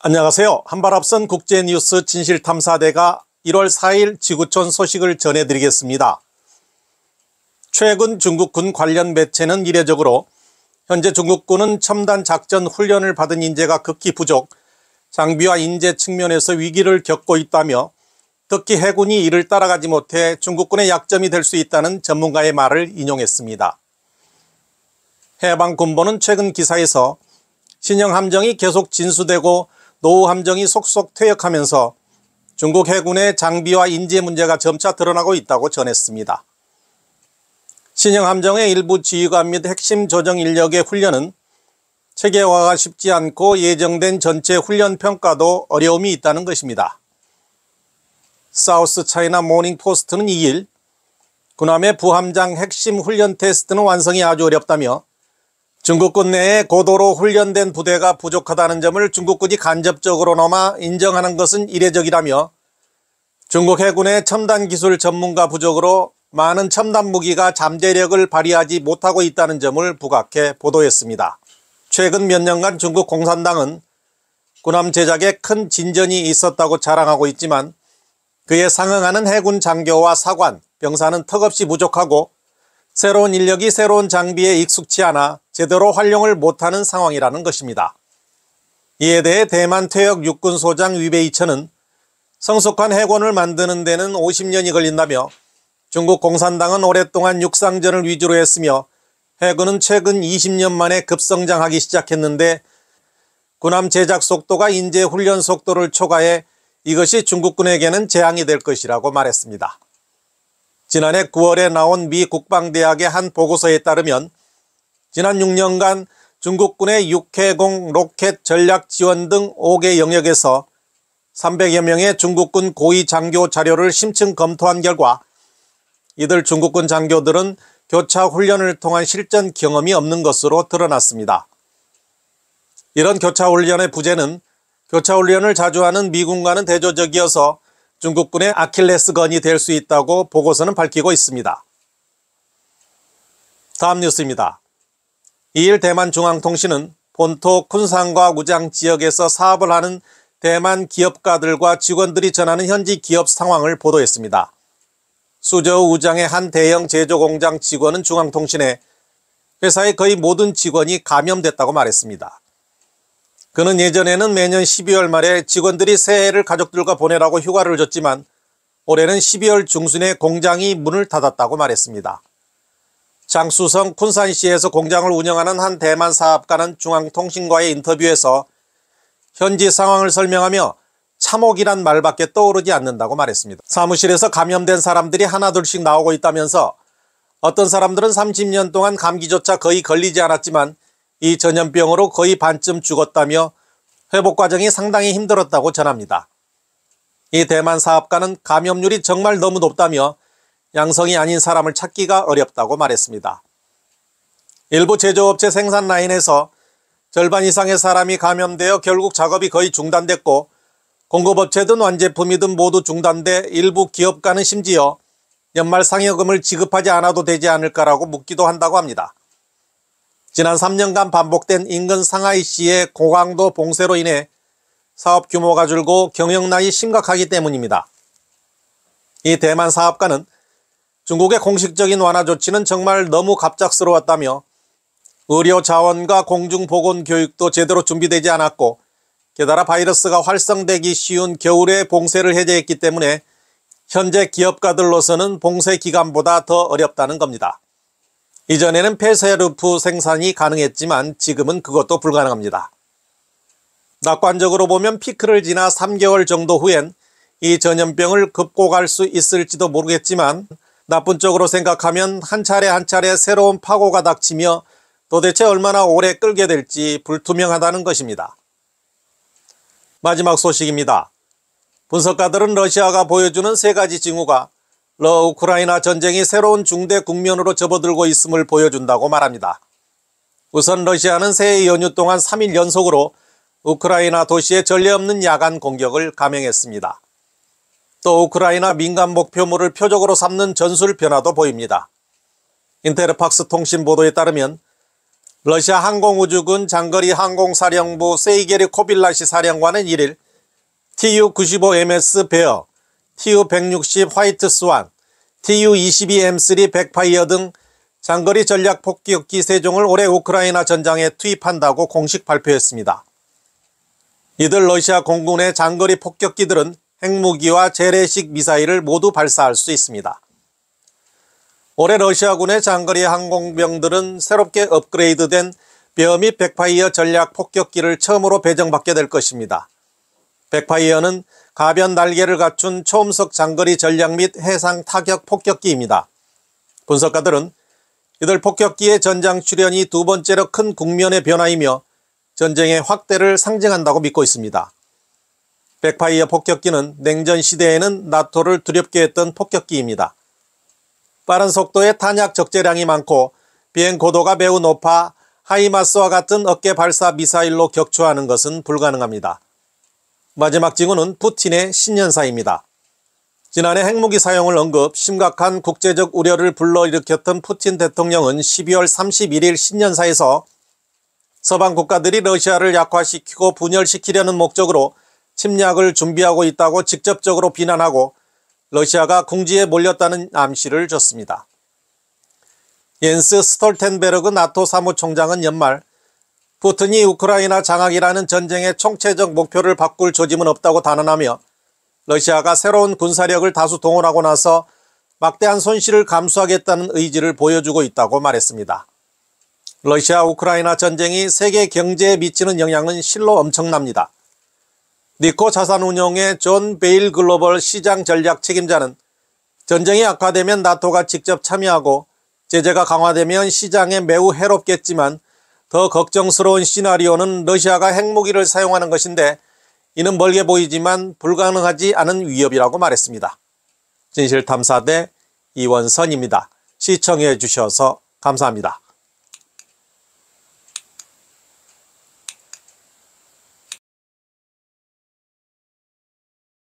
안녕하세요. 한발 앞선 국제뉴스 진실탐사대가 1월 4일 지구촌 소식을 전해드리겠습니다. 최근 중국군 관련 매체는 이례적으로 현재 중국군은 첨단 작전 훈련을 받은 인재가 극히 부족, 장비와 인재 측면에서 위기를 겪고 있다며 특히 해군이 이를 따라가지 못해 중국군의 약점이 될 수 있다는 전문가의 말을 인용했습니다. 해방군보는 최근 기사에서 신형 함정이 계속 진수되고 노후 함정이 속속 퇴역하면서 중국 해군의 장비와 인재 문제가 점차 드러나고 있다고 전했습니다. 신형 함정의 일부 지휘관 및 핵심 조정 인력의 훈련은 체계화가 쉽지 않고 예정된 전체 훈련 평가도 어려움이 있다는 것입니다. 사우스 차이나 모닝 포스트는 2일 군함의 부함장 핵심 훈련 테스트는 완성이 아주 어렵다며 중국군 내에 고도로 훈련된 부대가 부족하다는 점을 중국군이 간접적으로나마 인정하는 것은 이례적이라며 중국 해군의 첨단 기술 전문가 부족으로 많은 첨단 무기가 잠재력을 발휘하지 못하고 있다는 점을 부각해 보도했습니다. 최근 몇 년간 중국 공산당은 군함 제작에 큰 진전이 있었다고 자랑하고 있지만 그에 상응하는 해군 장교와 사관, 병사는 턱없이 부족하고 새로운 인력이 새로운 장비에 익숙치 않아 제대로 활용을 못하는 상황이라는 것입니다. 이에 대해 대만 퇴역 육군소장 위베이처는 성숙한 해군을 만드는 데는 50년이 걸린다며 중국 공산당은 오랫동안 육상전을 위주로 했으며 해군은 최근 20년 만에 급성장하기 시작했는데 군함 제작 속도가 인재 훈련 속도를 초과해 이것이 중국군에게는 재앙이 될 것이라고 말했습니다. 지난해 9월에 나온 미 국방대학의 한 보고서에 따르면 지난 6년간 중국군의 육해공 로켓 전략 지원 등 5개 영역에서 300여 명의 중국군 고위 장교 자료를 심층 검토한 결과 이들 중국군 장교들은 교차 훈련을 통한 실전 경험이 없는 것으로 드러났습니다. 이런 교차 훈련의 부재는 교차 훈련을 자주 하는 미군과는 대조적이어서 중국군의 아킬레스건이 될 수 있다고 보고서는 밝히고 있습니다. 다음 뉴스입니다. 2일 대만중앙통신은 본토 쿤산과 우장 지역에서 사업을 하는 대만 기업가들과 직원들이 전하는 현지 기업 상황을 보도했습니다. 수저우 우장의 한 대형 제조공장 직원은 중앙통신에 회사의 거의 모든 직원이 감염됐다고 말했습니다. 그는 예전에는 매년 12월 말에 직원들이 새해를 가족들과 보내라고 휴가를 줬지만 올해는 12월 중순에 공장이 문을 닫았다고 말했습니다. 장수성 쿤산시에서 공장을 운영하는 한 대만 사업가는 중앙통신과의 인터뷰에서 현지 상황을 설명하며 참혹이란 말밖에 떠오르지 않는다고 말했습니다. 사무실에서 감염된 사람들이 하나둘씩 나오고 있다면서 어떤 사람들은 30년 동안 감기조차 거의 걸리지 않았지만 이 전염병으로 거의 반쯤 죽었다며 회복 과정이 상당히 힘들었다고 전합니다. 이 대만 사업가는 감염률이 정말 너무 높다며 양성이 아닌 사람을 찾기가 어렵다고 말했습니다. 일부 제조업체 생산 라인에서 절반 이상의 사람이 감염되어 결국 작업이 거의 중단됐고 공급업체든 완제품이든 모두 중단돼 일부 기업가는 심지어 연말 상여금을 지급하지 않아도 되지 않을까라고 묻기도 한다고 합니다. 지난 3년간 반복된 인근 상하이시의 고강도 봉쇄로 인해 사업 규모가 줄고 경영난이 심각하기 때문입니다. 이 대만 사업가는 중국의 공식적인 완화 조치는 정말 너무 갑작스러웠다며 의료 자원과 공중보건 교육도 제대로 준비되지 않았고 게다가 바이러스가 활성되기 쉬운 겨울에 봉쇄를 해제했기 때문에 현재 기업가들로서는 봉쇄 기간보다 더 어렵다는 겁니다. 이전에는 폐쇄루프 생산이 가능했지만 지금은 그것도 불가능합니다. 낙관적으로 보면 피크를 지나 3개월 정도 후엔 이 전염병을 극복할 수 있을지도 모르겠지만 나쁜 쪽으로 생각하면 한 차례 한 차례 새로운 파고가 닥치며 도대체 얼마나 오래 끌게 될지 불투명하다는 것입니다. 마지막 소식입니다. 분석가들은 러시아가 보여주는 세 가지 징후가 우크라이나 전쟁이 새로운 중대 국면으로 접어들고 있음을 보여준다고 말합니다. 우선 러시아는 새해 연휴 동안 3일 연속으로 우크라이나 도시에 전례 없는 야간 공격을 감행했습니다. 또 우크라이나 민간 목표물을 표적으로 삼는 전술 변화도 보입니다. 인테르팍스 통신 보도에 따르면 러시아 항공우주군 장거리 항공사령부 세이게리 코빌라시 사령관은 1일 Tu-95MS 베어, Tu-160 화이트 스완, Tu-22M3 백파이어 등 장거리 전략 폭격기 3종을 올해 우크라이나 전장에 투입한다고 공식 발표했습니다. 이들 러시아 공군의 장거리 폭격기들은 핵무기와 재래식 미사일을 모두 발사할 수 있습니다. 올해 러시아군의 장거리 항공병들은 새롭게 업그레이드된 베어 및 백파이어 전략 폭격기를 처음으로 배정받게 될 것입니다. 백파이어는 가변 날개를 갖춘 초음속 장거리 전략 및 해상 타격 폭격기입니다. 분석가들은 이들 폭격기의 전장 출현이 두 번째로 큰 국면의 변화이며 전쟁의 확대를 상징한다고 믿고 있습니다. 백파이어 폭격기는 냉전 시대에는 나토를 두렵게 했던 폭격기입니다. 빠른 속도의 탄약 적재량이 많고 비행 고도가 매우 높아 하이마스와 같은 어깨 발사 미사일로 격추하는 것은 불가능합니다. 마지막 징후는 푸틴의 신년사입니다. 지난해 핵무기 사용을 언급 심각한 국제적 우려를 불러일으켰던 푸틴 대통령은 12월 31일 신년사에서 서방 국가들이 러시아를 약화시키고 분열시키려는 목적으로 침략을 준비하고 있다고 직접적으로 비난하고 러시아가 궁지에 몰렸다는 암시를 줬습니다. 옌스 스톨텐베르그 나토 사무총장은 연말 푸틴이 우크라이나 장악이라는 전쟁의 총체적 목표를 바꿀 조짐은 없다고 단언하며 러시아가 새로운 군사력을 다수 동원하고 나서 막대한 손실을 감수하겠다는 의지를 보여주고 있다고 말했습니다. 러시아 우크라이나 전쟁이 세계 경제에 미치는 영향은 실로 엄청납니다. 니코 자산운용의 존 베일 글로벌 시장 전략 책임자는 전쟁이 악화되면 나토가 직접 참여하고 제재가 강화되면 시장에 매우 해롭겠지만 더 걱정스러운 시나리오는 러시아가 핵무기를 사용하는 것인데 이는 멀게 보이지만 불가능하지 않은 위협이라고 말했습니다. 진실탐사대 이원선입니다. 시청해 주셔서 감사합니다.